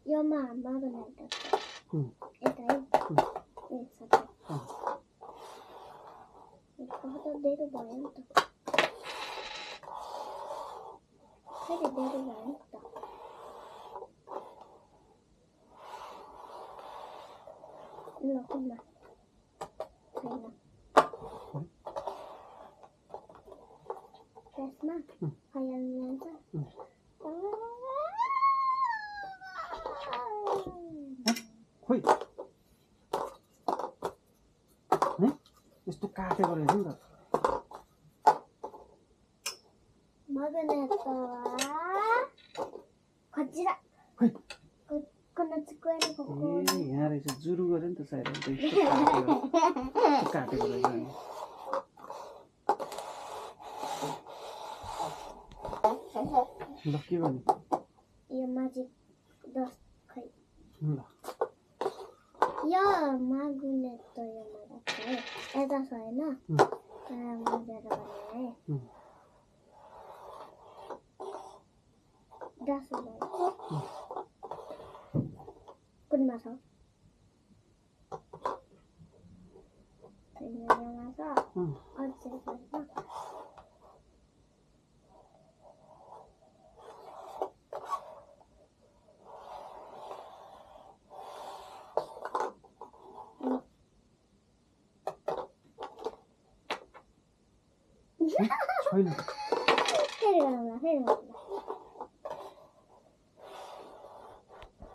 Yoma magnet. Ito ay. Sa to. Ito ba yan to? Pwede dito ba yan to? Lakad na. Kaya na. Press na. Kaya na yan to. खोइ है यस्तो काटेको रहेछ नि त magnet खजिरा खोइこの机のここए यहाँ रहेछ जुरु गऱ्यो नि त सायद अन्त यस्तो काटेको रहेछ नि ल के गर्ने यो magic dust खै ल यो magnet त यो magnet है यता छ हैन मजेर गर्ने है दस भयो कुनमा छ यहाँ छ अझै छ छैन फेरि गरौँला फेरि